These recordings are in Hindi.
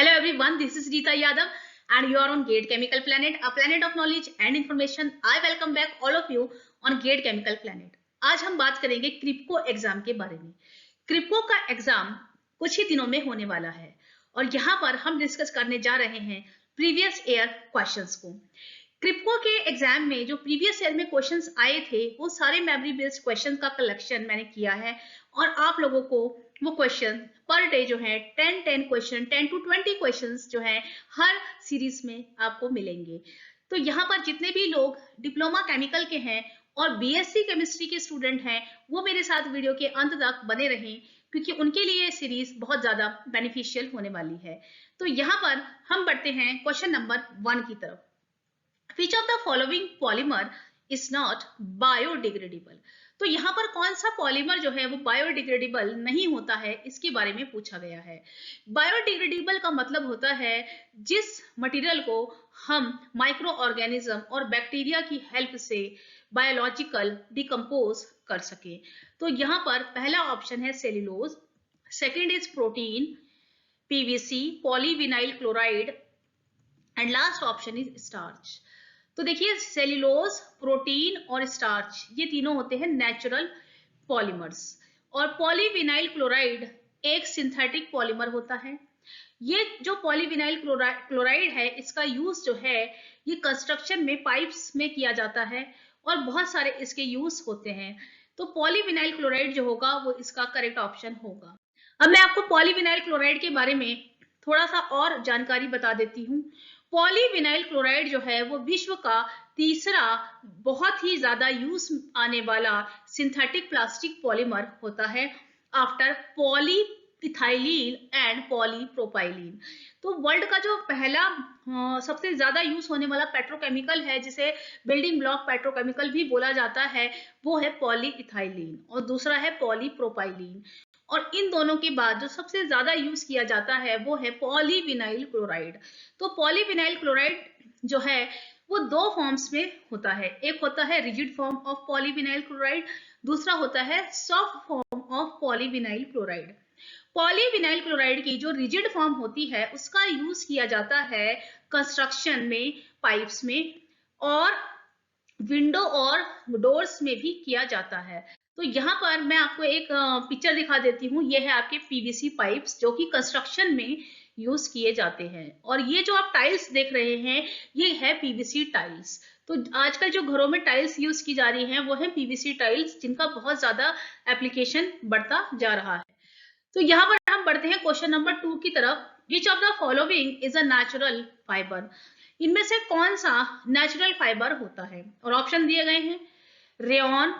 Hello everyone, this is Rita Yadav and you are on GATE Chemical Planet, a planet of knowledge and information. I welcome back all of you on GATE Chemical Planet. आज हम बात करेंगे क्रिप्को एग्जाम के बारे में। क्रिप्को का एग्जाम कुछ ही दिनों में होने वाला है और यहाँ पर हम डिस्कस करने जा रहे हैं प्रीवियस ईयर क्वेश्चंस को। क्रिप्को के एग्जाम में जो प्रीवियस ईयर में क्वेश्चंस आए थे वो सारे मेमोरी बेस्ड क्वेश्चन का कलेक्शन मैंने किया है और आप लोगों को वो क्वेश्चन पर डे जो है 10 क्वेश्चन 10 to 20 क्वेश्चंस जो है हर सीरीज में आपको मिलेंगे। तो यहाँ पर जितने भी लोग डिप्लोमा केमिकल के हैं और बीएससी केमिस्ट्री के स्टूडेंट हैं वो मेरे साथ वीडियो के अंत तक बने रहें क्योंकि उनके लिए ये सीरीज बहुत ज्यादा बेनिफिशियल होने वाली है। तो यहाँ पर हम बढ़ते हैं क्वेश्चन नंबर 1 की तरफ। Which of the following polymer is not biodegradable? तो यहाँ पर कौन सा पॉलीमर जो है वो बायोडिग्रेडेबल नहीं होता है इसके बारे में पूछा गया है। बायोडिग्रेडेबल का मतलब होता है जिस मटेरियल को हम माइक्रो ऑर्गेनिज्म और बैक्टीरिया की हेल्प से बायोलॉजिकल डिकम्पोज कर सके। तो यहाँ पर पहला ऑप्शन है cellulose, second is protein, PVC, polyvinyl chloride and last option is starch. तो देखिए सेल्यूलोज, प्रोटीन और स्टार्च ये तीनों होते हैं नेचुरल पॉलीमर्स और पॉलीविनाइल क्लोराइड एक सिंथेटिक पॉलीमर होता है। ये जो पॉलीविनाइल क्लोराइड है इसका यूज जो है ये कंस्ट्रक्शन में पाइप्स में किया जाता है और बहुत सारे इसके यूज होते हैं। तो पॉलीविनाइल क्लोराइड जो होगा वो इसका करेक्ट ऑप्शन होगा। अब मैं आपको पॉलीविनाइल क्लोराइड के बारे में थोड़ा सा और जानकारी बता देती हूँ। पॉलीविनाइल क्लोराइड जो है वो विश्व का तीसरा बहुत ही ज्यादा यूज आने वाला सिंथेटिक प्लास्टिक पॉलीमर होता है आफ्टर पॉलीइथाइलीन एंड पॉलीप्रोपाइलीन। तो वर्ल्ड का जो पहला सबसे ज्यादा यूज होने वाला पेट्रोकेमिकल है जिसे बिल्डिंग ब्लॉक पेट्रोकेमिकल भी बोला जाता है वो है पॉलीइथाइलीन और दूसरा है पॉलीप्रोपाइलीन। और इन दोनों के बाद जो सबसे ज्यादा यूज किया जाता है वो है पॉलीविनाइल क्लोराइड। तो पॉलीविनाइल क्लोराइड जो है वो दो फॉर्म्स में होता है, एक होता है rigid form of polyvinyl chloride, दूसरा होता है soft form of polyvinyl chloride. Polyvinyl chloride की जो रिजिड फॉर्म होती है उसका यूज किया जाता है कंस्ट्रक्शन में, पाइप्स में और विंडो और डोर्स में भी किया जाता है। तो यहाँ पर मैं आपको एक पिक्चर दिखा देती हूँ। ये है आपके पीवीसी पाइप्स जो कि कंस्ट्रक्शन में यूज किए जाते हैं और ये जो आप टाइल्स देख रहे हैं ये है पीवीसी टाइल्स। तो आजकल जो घरों में टाइल्स यूज की जा रही हैं वो है पीवीसी टाइल्स जिनका बहुत ज्यादा एप्लीकेशन बढ़ता जा रहा है। तो यहाँ पर हम बढ़ते हैं क्वेश्चन नंबर 2 की तरफ। विच of the following is a natural fibre? इनमें से कौन सा नेचुरल फाइबर होता है? और ऑप्शन दिए गए हैं rayon,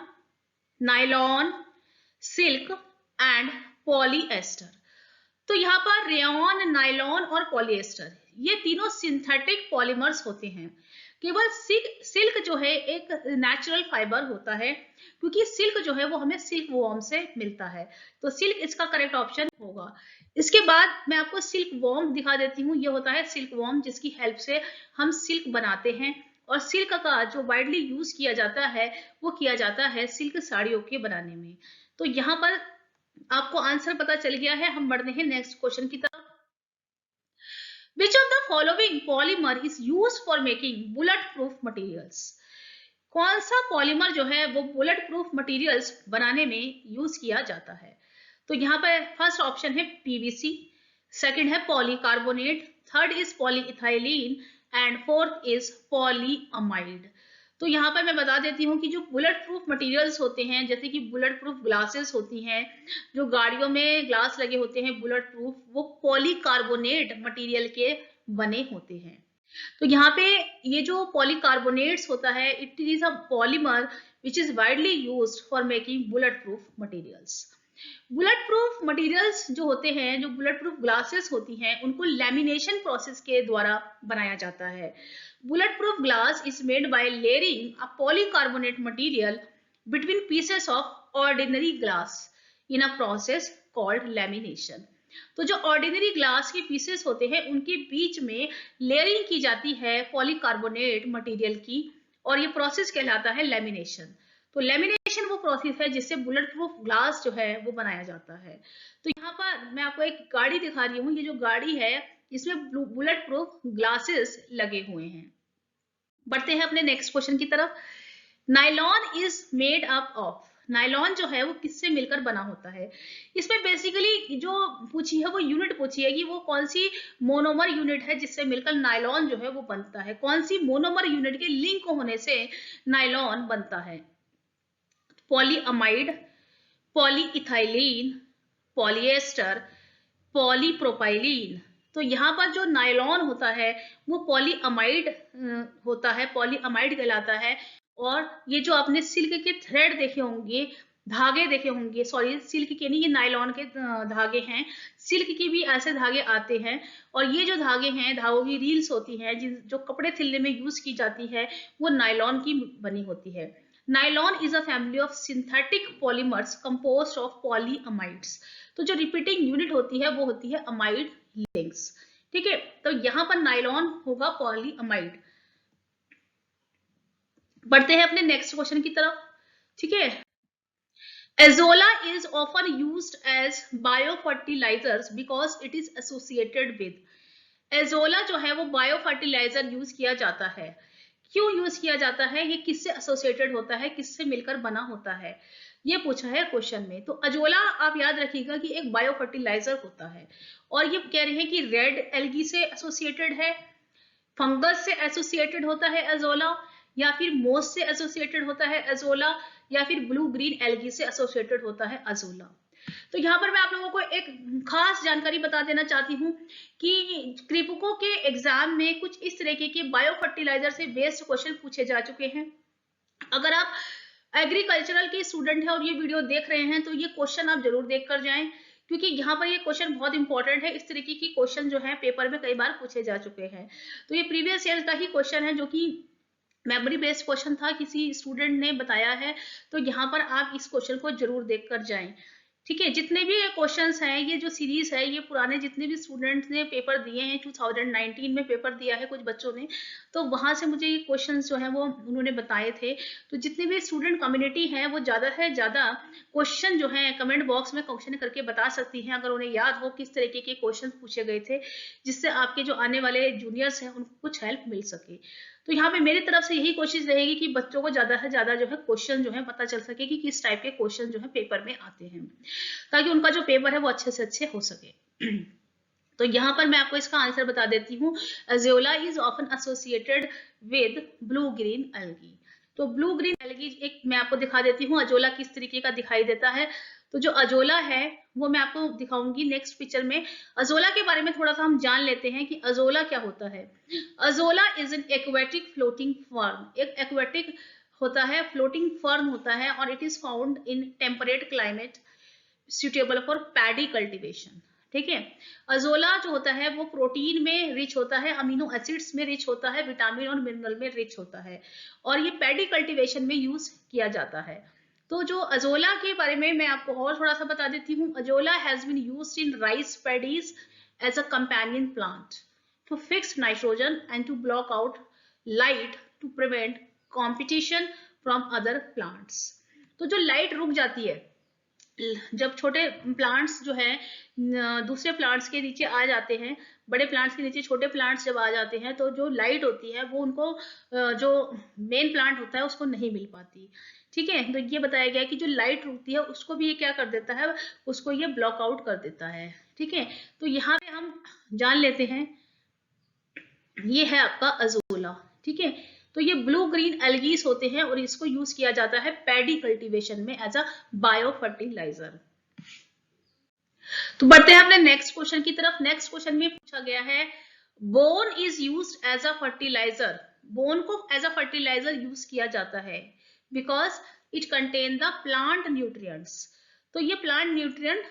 nylon, silk and polyester. तो यहाँ पर रेयॉन, नायलॉन और पॉलीएस्टर ये तीनों सिंथेटिक पॉलीमर्स होते हैं। केवल सिल्क जो है एक नेचुरल फाइबर होता है क्योंकि सिल्क जो है वो हमें सिल्क वॉर्म से मिलता है। तो सिल्क इसका करेक्ट ऑप्शन होगा। इसके बाद मैं आपको सिल्क वॉर्म दिखा देती हूँ। ये होता है सिल्क वॉर्म जिसकी हेल्प से हम सिल्क बनाते हैं और सिल्क का जो वाइडली यूज किया जाता है वो किया जाता है सिल्क साड़ियों के बनाने में। तो यहाँ पर आपको आंसर पता चल गया है। हम बढ़ते हैं नेक्स्ट क्वेश्चन की तरफ। Which of the following polymer is used for making bulletproof materials? कौन सा पॉलीमर जो है वो बुलेट प्रूफ मटेरियल्स बनाने में यूज किया जाता है? तो यहाँ पर फर्स्ट ऑप्शन है पीवीसी, सेकंड है polycarbonate, third is polyethylene and fourth is polyamide. तो यहाँ पर मैं बता देती हूँ कि जो बुलेट प्रूफ मटेरियल्स होते हैं जैसे कि बुलेट प्रूफ ग्लासेस होती हैं, जो गाड़ियों में ग्लास लगे होते हैं बुलेट प्रूफ, वो पॉलीकार्बोनेट मटेरियल के बने होते हैं। तो यहाँ पे ये जो पॉलीकार्बोनेट्स होता है it is a polymer which is widely used for making bullet proof materials. Bullet proof materials जो होते हैं, जो बुलेट प्रूफ ग्लासेस होती हैं उनको लैमिनेशन प्रोसेस के द्वारा बनाया जाता है। Bullet proof glass is made by layering a polycarbonate material between pieces of ordinary glass in a process called lamination. तो जो ऑर्डिनरी ग्लास के पीसेस होते हैं उनके बीच में लेयरिंग की जाती है पॉलीकार्बोनेट मटेरियल की और ये प्रोसेस कहलाता है लैमिनेशन। तो लैमिनेशन वो प्रोसेस है जिससे बुलेट प्रूफ ग्लास जो है वो बनाया जाता है। तो यहाँ पर मैं आपको एक गाड़ी दिखा रही हूँ। ये जो गाड़ी है इसमें बुलेट प्रूफ ग्लासेस लगे हुए हैं। बढ़ते हैं अपने नेक्स्ट क्वेश्चन की तरफ। Nylon is made up of, nylon जो है वो किससे मिलकर बना होता है। इसमें बेसिकली जो पूछी है वो यूनिट पूछी है कि वो कौन सी मोनोमर यूनिट है जिससे मिलकर नायलॉन जो है वो बनता है, कौन सी मोनोमर यूनिट के लिंक होने से नायलॉन बनता है। Polyamide, polyethylene, polyester, polypropylene. तो यहाँ पर जो नायलॉन होता है वो पॉलीअमाइड होता है, पॉलीअमाइड कहलाता है। और ये जो आपने सिल्क के थ्रेड देखे होंगे, धागे देखे होंगे, सॉरी सिल्क के नहीं, ये नायलॉन के धागे हैं। सिल्क की भी ऐसे धागे आते हैं, और ये जो धागे हैं, धागों की रील्स होती हैं जो कपड़े सिलने में यूज की जाती है, वो नायलॉन की बनी होती है। Nylon is a family of synthetic polymers composed of polyamides. तो जो रिपीटिंग यूनिट होती है वो होती है अमाइड लिंक्स। ठीक है, तो यहां पर नायलॉन होगा पॉलीअमाइड। बढ़ते हैं अपने नेक्स्ट क्वेश्चन की तरफ। ठीक है, azolla is often used as biofertilizers because it is associated with. Azolla जो है वो बायोफर्टिलाइजर यूज किया जाता है। क्यों यूज किया जाता है, ये किससे एसोसिएटेड होता है, किससे मिलकर बना होता है, ये पूछा है क्वेश्चन में। तो अजोला आप याद रखिएगा कि एक बायोफर्टिलाइजर होता है, और ये कह रहे हैं कि रेड एल्गी से एसोसिएटेड है, फंगस से एसोसिएटेड होता है एजोला, या फिर मोस से एसोसिएटेड होता है एजोला, या फिर ब्लू ग्रीन एल्गी से एसोसिएटेड होता है अजोला। तो यहाँ पर मैं आप लोगों को एक खास जानकारी बता देना चाहती हूँ कि क्रिप्को के एग्जाम में कुछ इस तरीके के बायो फर्टिलाइजर से बेस्ड क्वेश्चन पूछे जा चुके हैं। अगर आप एग्रीकल्चरल के स्टूडेंट हैं और ये वीडियो देख रहे हैं तो ये क्वेश्चन आप जरूर देख कर जाएं, क्योंकि यहाँ पर ये क्वेश्चन बहुत इंपॉर्टेंट है। इस तरीके की क्वेश्चन जो है पेपर में कई बार पूछे जा चुके हैं। तो ये प्रीवियस ईयर का ही क्वेश्चन है, जो कि मेमोरी बेस्ड क्वेश्चन था, किसी स्टूडेंट ने बताया है। तो यहाँ पर आप इस क्वेश्चन को जरूर देख कर जाएं। ठीक है, जितने भी क्वेश्चंस हैं, ये जो सीरीज है, ये पुराने जितने भी स्टूडेंट्स ने पेपर दिए हैं, 2019 में पेपर दिया है कुछ बच्चों ने, तो वहां से मुझे ये क्वेश्चंस जो है वो उन्होंने बताए थे। तो जितने भी स्टूडेंट कम्युनिटी है वो ज्यादा से ज्यादा क्वेश्चन जो है कमेंट बॉक्स में क्वेश्चन करके बता सकती हैं, अगर उन्हें याद हो किस तरीके के क्वेश्चन पूछे गए थे, जिससे आपके जो आने वाले जूनियर्स हैं उनको कुछ हेल्प मिल सके। तो यहाँ पे मेरी तरफ से यही कोशिश रहेगी कि बच्चों को ज्यादा से ज्यादा जो है क्वेश्चन जो है पता चल सके कि किस टाइप के क्वेश्चन जो है पेपर में आते हैं, ताकि उनका जो पेपर है वो अच्छे से अच्छे हो सके। तो यहाँ पर मैं आपको इसका आंसर बता देती हूँ। Azolla is often associated with blue green algae. तो ब्लू ग्रीन एल्गी एक मैं आपको दिखा देती हूँ अजोला किस तरीके का दिखाई देता है। तो जो अजोला है वो मैं आपको दिखाऊंगी नेक्स्ट पिक्चर में। अजोला के बारे में थोड़ा सा हम जान लेते हैं कि अजोला क्या होता है। Azolla is an aquatic floating fern, एक एक्वेटिक होता है, फ्लोटिंग फर्न होता है, और it is found in temperate climate suitable for paddy cultivation. ठीक है, अजोला जो होता है वो प्रोटीन में रिच होता है, अमीनो एसिड्स में रिच होता है, विटामिन और मिनरल में रिच होता है, और ये पैडी कल्टीवेशन में यूज किया जाता है। तो जो अजोला के बारे में मैं आपको और थोड़ा सा बता देती हूँ। Azolla has been used in rice paddies as a companion plant to fix nitrogen and to block out light to prevent competition from other plants. तो जो लाइट रुक जाती है जब छोटे प्लांट्स जो है दूसरे प्लांट्स के नीचे आ जाते हैं, बड़े प्लांट्स के नीचे छोटे प्लांट्स जब आ जाते हैं, तो जो लाइट होती है वो उनको जो मेन प्लांट होता है उसको नहीं मिल पाती। ठीक है, तो ये बताया गया कि जो लाइट रुकती है उसको भी ये क्या कर देता है, उसको ये ब्लॉक आउट कर देता है। ठीक है, तो यहाँ पे हम जान लेते हैं, ये है आपका अजोला। ठीक है, तो ये ब्लू ग्रीन एल्गीज होते हैं और इसको यूज किया जाता है पैडी कल्टीवेशन में एज अ बायो फर्टिलाइजर। तो बढ़ते हैं अपने नेक्स्ट क्वेश्चन की तरफ। नेक्स्ट क्वेश्चन में पूछा गया है bone is used as a fertiliser. Bone को एज अ फर्टिलाइजर यूज किया जाता है because it contain the plant nutrients. तो ये प्लांट न्यूट्रिएंट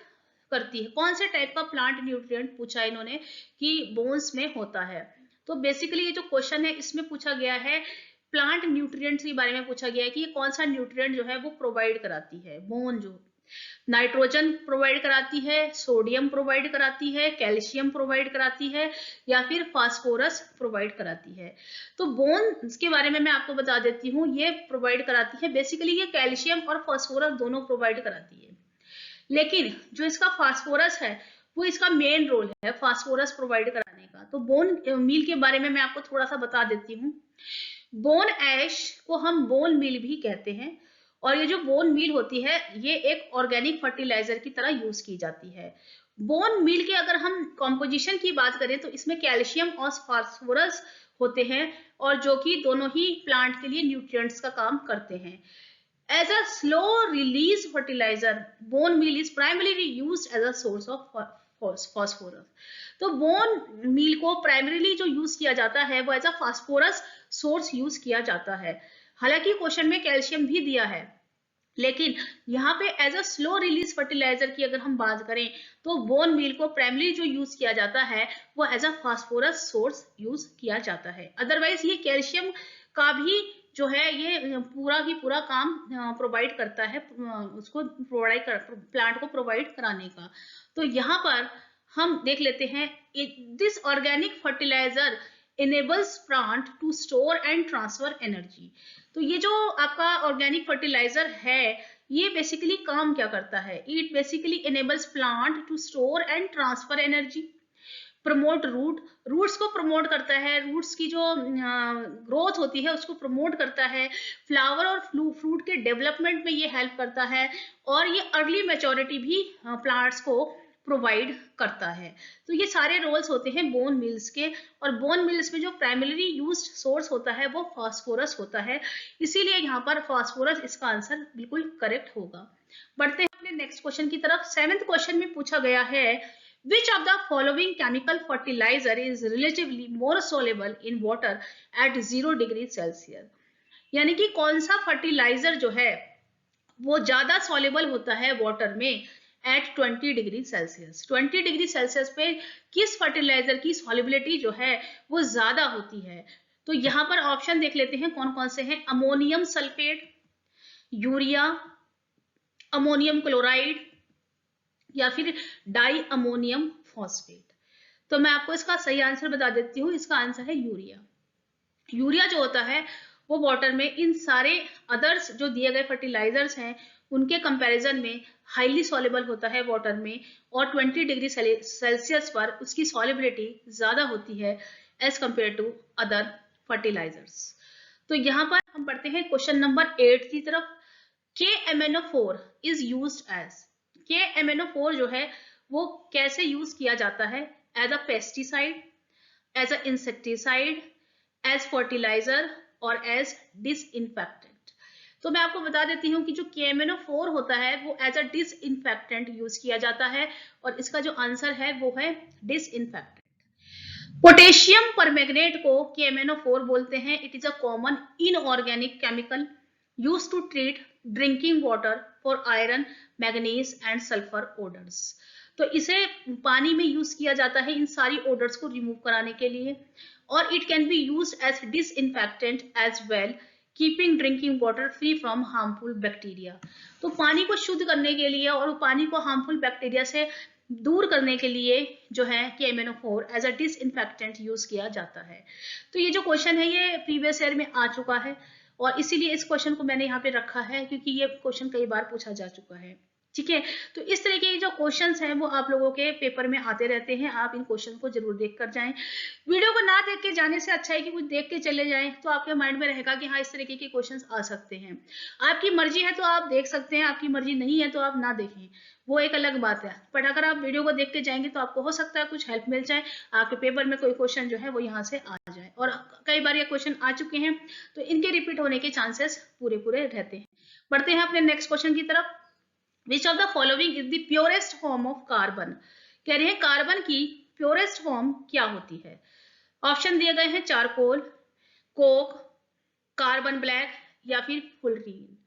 करती है। कौन से टाइप का प्लांट न्यूट्रिएंट पूछा इन्होंने कि बोन्स में होता है। तो बेसिकली ये जो क्वेश्चन है इसमें पूछा गया है प्लांट न्यूट्रिएंट्स के बारे में पूछा गया है कि ये कौन सा न्यूट्रिएंट जो है वो प्रोवाइड कराती है। बोन जो नाइट्रोजन प्रोवाइड कराती है, सोडियम प्रोवाइड कराती है, कैल्शियम प्रोवाइड कराती है, या फिर फास्फोरस प्रोवाइड कराती है। तो बोन के बारे में मैं आपको बता देती हूँ, ये प्रोवाइड कराती है, बेसिकली ये कैल्शियम और फास्फोरस दोनों प्रोवाइड कराती है। लेकिन जो इसका फास्फोरस है वो इसका मेन रोल है फास्फोरस प्रोवाइड कराने का। तो बोन मील के बारे में मैं आपको थोड़ा सा बता देती हूँ। बोन ऐश को हम बोन मील भी कहते हैं, और ये जो बोन मील होती है ये एक ऑर्गेनिक फर्टिलाइजर की तरह यूज की जाती है। बोन मील के अगर हम कॉम्पोजिशन की बात करें तो इसमें कैल्शियम और फास्फोरस होते हैं, और जो कि दोनों ही प्लांट के लिए न्यूट्रिएंट्स का काम करते हैं। As a slow release fertilizer, bone meal is primarily used as a source of phosphorus. तो बोन मील को प्राइमरीली जो यूज किया जाता है वो as a phosphorus source use किया जाता है। हालांकि क्वेश्चन में कैल्शियम भी दिया है, लेकिन यहाँ पे as a slow release fertiliser की अगर हम बात करें तो बोन मील को प्राइमरी जो यूज किया जाता है वो as a phosphorus source use किया जाता है। अदरवाइज ये कैल्शियम का भी जो है ये पूरा ही पूरा काम प्रोवाइड करता है, उसको प्रोवाइड कर प्लांट को प्रोवाइड कराने का। तो यहाँ पर हम देख लेते हैं, this organic fertiliser enables plant to store and transfer energy। तो ये जो आपका ऑर्गेनिक फर्टिलाइजर है ये बेसिकली काम क्या करता है? It basically enables plant to store and transfer energy, promote roots को प्रमोट करता है, रूट्स की जो ग्रोथ होती है उसको प्रमोट करता है, फ्लावर और फ्रूट के डेवलपमेंट में ये हेल्प करता है, और ये अर्ली मैच्योरिटी भी प्लांट्स को प्रोवाइड करता है। तो ये सारे रोल्स होते हैं बोन मिल्स के, और बोन मिल्स में जो प्राइमरी यूज्ड सोर्स होता है वो फास्फोरस होता है, इसीलिए यहाँ पर फास्फोरस इसका आंसर बिल्कुल करेक्ट होगा। बढ़ते हैं अपने नेक्स्ट क्वेश्चन की तरफ। 7th क्वेश्चन में पूछा गया है, which of the following chemical fertilizer is relatively more soluble in water at 0 degree Celsius? यानी कि कौन सा फर्टिलाइजर जो है वो ज्यादा सॉल्युबल होता है वाटर में at 20 degree Celsius. 20 degree Celsius पे किस फर्टिलाइजर की सॉल्युबिलिटी जो है वो ज्यादा होती है? तो यहाँ पर ऑप्शन देख लेते हैं कौन कौन से हैं। Ammonium sulphate, urea, ammonium chloride, या फिर डाई अमोनियम फॉस्फेट। तो मैं आपको इसका सही आंसर बता देती हूँ, इसका आंसर है यूरिया। यूरिया जो होता है वो वाटर में इन सारे अदर्स जो दिए गए फर्टिलाइजर्स हैं उनके कंपैरिजन में हाईली सॉल्युबल होता है वाटर में, और 20 डिग्री सेल्सियस पर उसकी सॉल्युबिलिटी ज्यादा होती है as compare to other fertilisers. तो यहाँ पर हम पढ़ते हैं क्वेश्चन नंबर 8 की तरफ। KMNO4 is used as, KMNO4 जो है वो कैसे यूज किया जाता है? As a pesticide, as a insecticide, as fertiliser और एज डिसइंफेक्टेंट। तो मैं आपको बता देती हूँ कि जो KMNO4 होता है वो एज अ डिसइंफेक्टेंट यूज किया जाता है, और इसका जो आंसर है वो है डिसइंफेक्टेंट। पोटेशियम परमैंगनेट को KMNO4 बोलते हैं। It is a common inorganic chemical use to treat drinking water for iron, manganese and sulphur odours. तो इसे पानी में यूज किया जाता है इन सारी ओडर्स को रिमूव कराने के लिए, और it can be used as disinfectant as well, keeping drinking water free from harmful bacteria. तो पानी को शुद्ध करने के लिए और पानी को हार्मफुल बैक्टीरिया से दूर करने के लिए जो है KMNO4 as a disinfectant use किया जाता है। तो ये जो क्वेश्चन है ये प्रीवियस ईयर में आ चुका है, और इसीलिए इस क्वेश्चन को मैंने यहाँ पे रखा है क्योंकि ये क्वेश्चन कई बार पूछा जा चुका है। ठीक है, तो इस तरह के जो क्वेश्चंस हैं वो आप लोगों के पेपर में आते रहते हैं, आप इन क्वेश्चन को जरूर देख कर जाएं। वीडियो को ना देख के जाने से अच्छा है कि कुछ देख के चले जाएं, तो आपके माइंड में रहेगा कि हाँ इस तरीके के क्वेश्चंस आ सकते हैं। आपकी मर्जी है तो आप देख सकते हैं, आपकी मर्जी नहीं है तो आप ना देखें, वो एक अलग बात है। बट अगर आप वीडियो को देख के जाएंगे तो आपको हो सकता है कुछ हेल्प मिल जाए, आपके पेपर में कोई क्वेश्चन जो है वो यहाँ से आ जाए। और कई बार ये क्वेश्चन आ चुके हैं तो इनके रिपीट होने के चांसेस पूरे रहते हैं। बढ़ते हैं अपने नेक्स्ट क्वेश्चन की तरफ। Which of the following is the purest form of carbon? कह रहे हैं कार्बन की प्योरेस्ट फॉर्म क्या होती है? ऑप्शन दिए गए हैं चारकोल, कोक, कार्बन ब्लैक या फिर फुलरीन।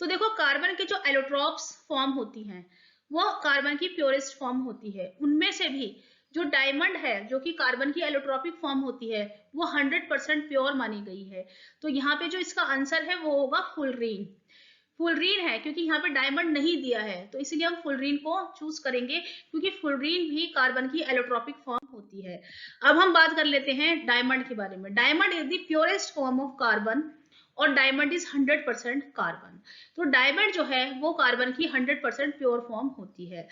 तो देखो कार्बन के जो एलोट्रॉप्स फॉर्म होती हैं वो कार्बन की प्योरेस्ट फॉर्म होती है। उनमें से भी जो डायमंड है जो कि कार्बन की एलोट्रॉपिक फॉर्म होती है वो 100% प्योर मानी गई है। तो यहाँ पे जो इसका आंसर है वो होगा फुलरीन। फुलरीन है क्योंकि यहाँ पे डायमंड नहीं दिया है, तो इसीलिए हम फुलरीन को चूज करेंगे क्योंकि फुलरीन भी कार्बन की एलोट्रॉपिक फॉर्म होती है। अब हम बात कर लेते हैं डायमंड के बारे में। Diamond is the purest form of carbon और डायमंड इज 100% कार्बन। तो डायमंड जो है वो कार्बन की 100% प्योर फॉर्म होती है।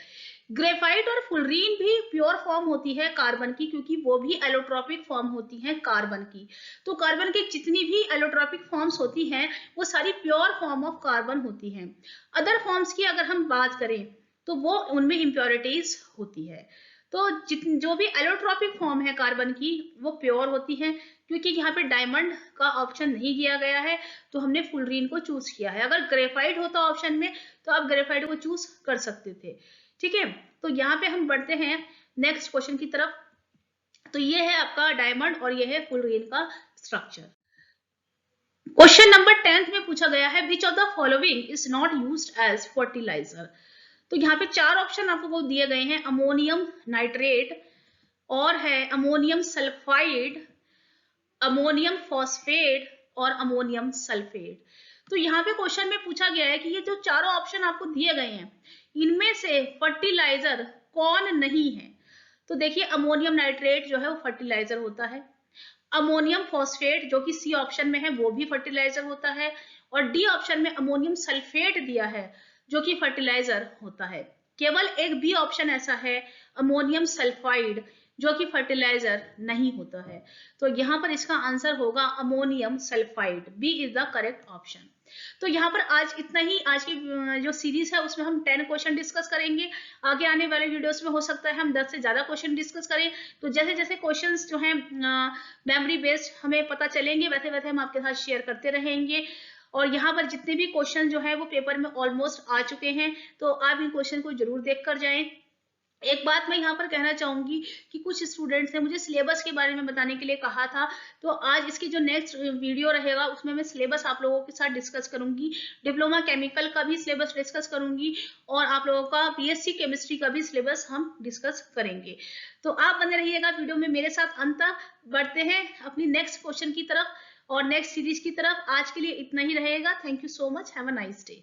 ग्रेफाइट और फुलरीन भी प्योर फॉर्म होती है कार्बन की, क्योंकि वो भी एलोट्रोपिक फॉर्म होती है कार्बन की। तो कार्बन की जितनी भी एलोट्रोपिक फॉर्म्स होती हैं वो सारी प्योर फॉर्म ऑफ कार्बन होती हैं। अदर फॉर्म्स की अगर हम बात करें तो वो उनमें इम्प्योरिटीज होती है। तो जो भी एलोट्रोपिक फॉर्म है कार्बन की वो प्योर होती है। क्योंकि यहाँ पे डायमंड का ऑप्शन नहीं किया गया है तो हमने फुलरीन को चूज किया है। अगर ग्रेफाइट होता ऑप्शन में तो आप ग्रेफाइट को चूज कर सकते थे। ठीक है, तो यहाँ पे हम बढ़ते हैं नेक्स्ट क्वेश्चन की तरफ। तो ये है आपका डायमंड और ये है फुलरीन का स्ट्रक्चर। क्वेश्चन नंबर 10 में पूछा गया है which of the following is not used as fertiliser. तो यहाँ पे 4 ऑप्शन आपको दिए गए हैं, अमोनियम नाइट्रेट और है अमोनियम सल्फाइड, अमोनियम फॉस्फेट और अमोनियम सल्फेट। तो यहाँ पे क्वेश्चन में पूछा गया है कि ये जो चारों ऑप्शन आपको दिए गए हैं इनमें से फर्टिलाइजर कौन नहीं है। तो देखिए अमोनियम नाइट्रेट जो है वो फर्टिलाइजर होता है, अमोनियम फॉस्फेट जो कि सी ऑप्शन में है वो भी फर्टिलाइजर होता है, और डी ऑप्शन में अमोनियम सल्फेट दिया है जो कि फर्टिलाइजर होता है। केवल एक बी ऑप्शन ऐसा है अमोनियम सल्फाइड जो कि फर्टिलाइजर नहीं होता है। तो यहाँ पर इसका आंसर होगा ammonium sulphide, B is the correct option. तो यहाँ पर आज इतना ही। आज की जो सीरीज है उसमें हम 10 क्वेश्चन डिस्कस करेंगे। आगे आने वाले वीडियोस में हो सकता है हम 10 से ज्यादा क्वेश्चन डिस्कस करें। तो जैसे जैसे क्वेश्चंस जो हैं मेमोरी बेस्ड हमें पता चलेंगे वैसे वैसे हम आपके साथ शेयर करते रहेंगे। और यहाँ पर जितने भी क्वेश्चन जो है वो पेपर में ऑलमोस्ट आ चुके हैं, तो आप इन क्वेश्चन को जरूर देख कर जाएं। एक बात मैं यहाँ पर कहना चाहूंगी कि कुछ स्टूडेंट्स ने मुझे सिलेबस के बारे में बताने के लिए कहा था, तो आज इसकी जो नेक्स्ट वीडियो रहेगा उसमें मैं सिलेबस आप लोगों के साथ डिस्कस करूंगी। डिप्लोमा केमिकल का भी सिलेबस डिस्कस करूंगी और आप लोगों का बीएससी केमिस्ट्री का भी सिलेबस हम डिस्कस करेंगे। तो आप बने रहिएगा वीडियो में मेरे साथ। अंत बढ़ते हैं अपनी नेक्स्ट क्वेश्चन की तरफ और नेक्स्ट सीरीज की तरफ। आज के लिए इतना ही रहेगा। Thank you so much, have a nice day.